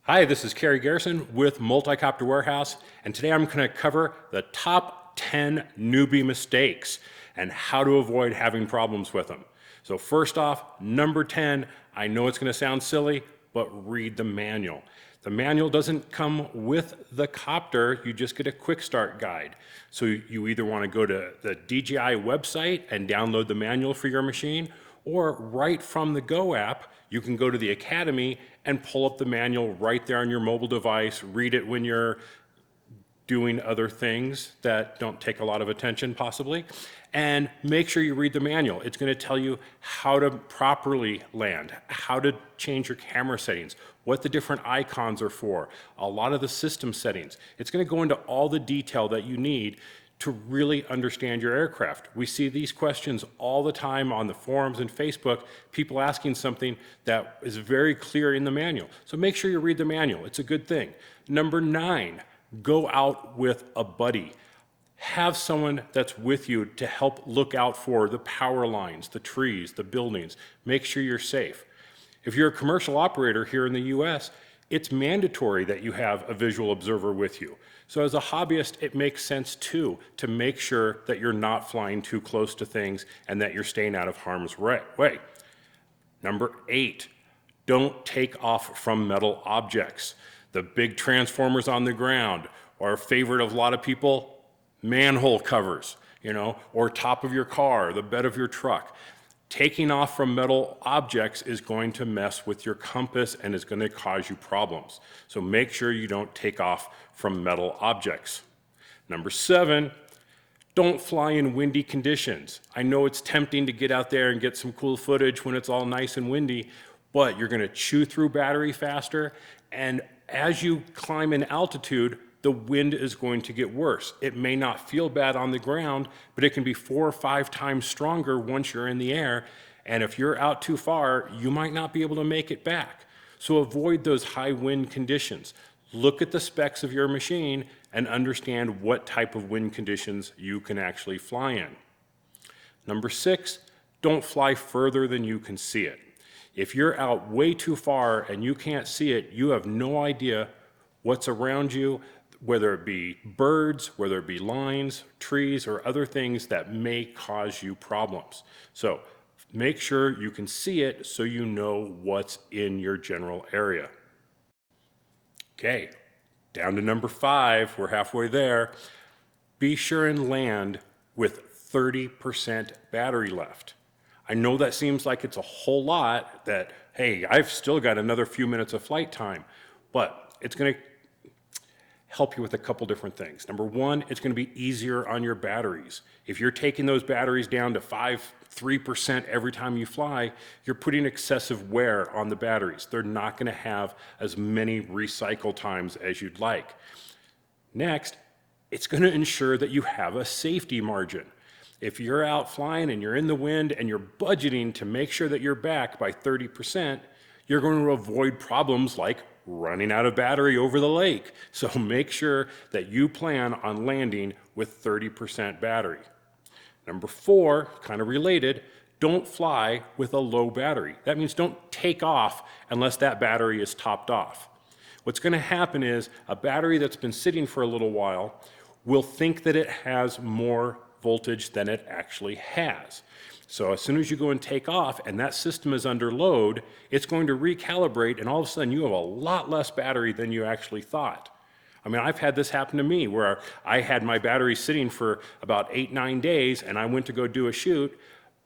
Hi, this is Kerry Garrison with Multicopter Warehouse, and today I'm going to cover the top 10 newbie mistakes and how to avoid having problems with them. So first off, number 10, I know it's going to sound silly, but read the manual. The manual doesn't come with the copter, you just get a quick start guide. So you either want to go to the DJI website and download the manual for your machine, or right from the Go app, you can go to the Academy and pull up the manual right there on your mobile device, read it when you're doing other things that don't take a lot of attention possibly, and make sure you read the manual. It's going to tell you how to properly land, how to change your camera settings, what the different icons are for, a lot of the system settings. It's going to go into all the detail that you need to really understand your aircraft. We see these questions all the time on the forums and Facebook, people asking something that is very clear in the manual. So make sure you read the manual, it's a good thing. Number 9, go out with a buddy. Have someone that's with you to help look out for the power lines, the trees, the buildings. Make sure you're safe. If you're a commercial operator here in the US, it's mandatory that you have a visual observer with you. So as a hobbyist, it makes sense too to make sure that you're not flying too close to things and that you're staying out of harm's way. Number 8, don't take off from metal objects. The big transformers on the ground, or a favorite of a lot of people, manhole covers, or top of your car, the bed of your truck. Taking off from metal objects is going to mess with your compass and is going to cause you problems. So make sure you don't take off from metal objects. Number 7, don't fly in windy conditions. I know it's tempting to get out there and get some cool footage when it's all nice and windy, but you're going to chew through battery faster, and as you climb in altitude, the wind is going to get worse. It may not feel bad on the ground, but it can be 4 or 5 times stronger once you're in the air, and if you're out too far, you might not be able to make it back. So avoid those high wind conditions. Look at the specs of your machine and understand what type of wind conditions you can actually fly in. Number 6, don't fly further than you can see it. If you're out way too far and you can't see it, you have no idea what's around you, whether it be birds, whether it be lines, trees, or other things that may cause you problems. So make sure you can see it so you know what's in your general area. Okay, down to number 5, we're halfway there. Be sure and land with 30% battery left. I know that seems like it's a whole lot, that, hey, I've still got another few minutes of flight time, but it's going to help you with a couple different things. Number 1, it's going to be easier on your batteries. If you're taking those batteries down to 3% every time you fly, you're putting excessive wear on the batteries. They're not going to have as many recycle times as you'd like. Next, it's going to ensure that you have a safety margin. If you're out flying and you're in the wind and you're budgeting to make sure that you're back by 30%, you're going to avoid problems like running out of battery over the lake. So make sure that you plan on landing with 30% battery. Number 4, kind of related, don't fly with a low battery. That means don't take off unless that battery is topped off. What's going to happen is a battery that's been sitting for a little while will think that it has more voltage than it actually has. So as soon as you go and take off and that system is under load, it's going to recalibrate, and all of a sudden you have a lot less battery than you actually thought. I mean, I've had this happen to me where I had my battery sitting for about 8-9 days and I went to go do a shoot.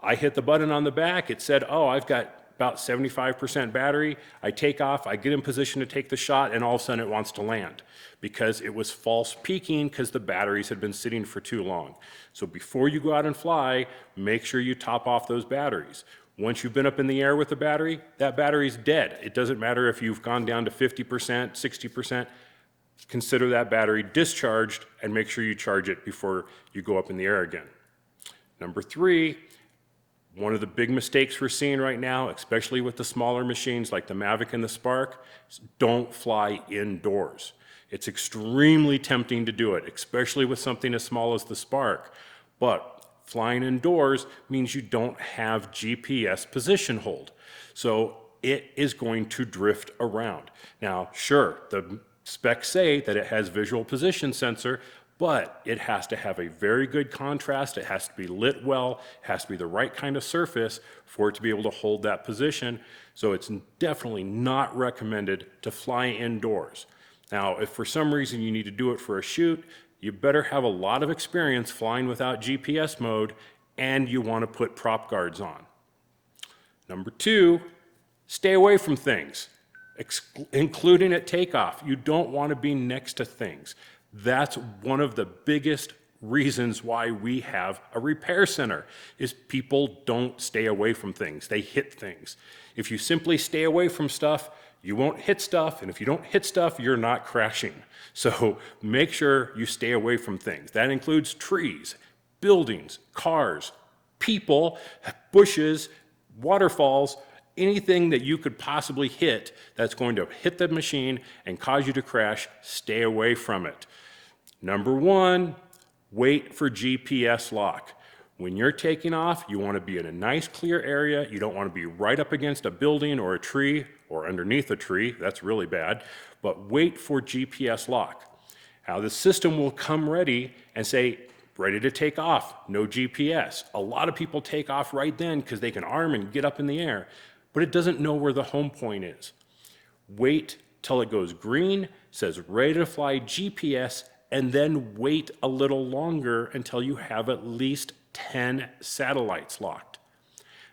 I hit the button on the back, it said, oh, I've got about 75% battery. I take off, I get in position to take the shot, and all of a sudden it wants to land because it was false peaking because the batteries had been sitting for too long. So before you go out and fly, make sure you top off those batteries. Once you've been up in the air with the battery, that battery's dead. It doesn't matter if you've gone down to 50%, 60%, consider that battery discharged and make sure you charge it before you go up in the air again. Number 3, one of the big mistakes we're seeing right now, especially with the smaller machines like the Mavic and the Spark, is don't fly indoors. It's extremely tempting to do it, especially with something as small as the Spark. But flying indoors means you don't have GPS position hold. So it is going to drift around. Now, sure, the specs say that it has visual position sensor, but it has to have a very good contrast. It has to be lit well. It has to be the right kind of surface for it to be able to hold that position. So it's definitely not recommended to fly indoors. Now, if for some reason you need to do it for a shoot, you better have a lot of experience flying without GPS mode, and you want to put prop guards on. Number 2, stay away from things, including at takeoff. You don't want to be next to things. That's one of the biggest reasons why we have a repair center, is people don't stay away from things. They hit things. If you simply stay away from stuff, you won't hit stuff, and if you don't hit stuff, you're not crashing. So make sure you stay away from things. That includes trees, buildings, cars, people, bushes, waterfalls, anything that you could possibly hit that's going to hit the machine and cause you to crash. Stay away from it. Number 1, wait for GPS lock. When you're taking off, you want to be in a nice clear area. You don't want to be right up against a building or a tree or underneath a tree. That's really bad. But wait for GPS lock. Now the system will come ready and say, ready to take off, no GPS. A lot of people take off right then because they can arm and get up in the air, but it doesn't know where the home point is. Wait till it goes green, says ready to fly GPS, and then wait a little longer until you have at least 10 satellites locked.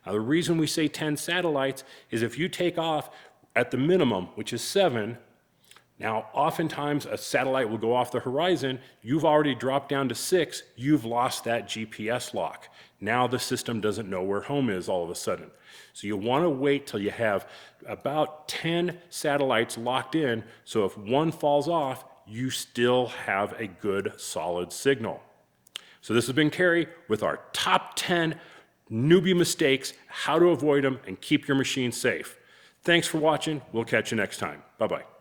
Now the reason we say 10 satellites is if you take off at the minimum, which is 7, now oftentimes a satellite will go off the horizon, you've already dropped down to 6, you've lost that GPS lock. Now the system doesn't know where home is all of a sudden. So you want to wait till you have about 10 satellites locked in, so if one falls off, you still have a good solid signal. So this has been Kerry with our top 10 newbie mistakes, how to avoid them and keep your machine safe. Thanks for watching. We'll catch you next time. Bye-bye.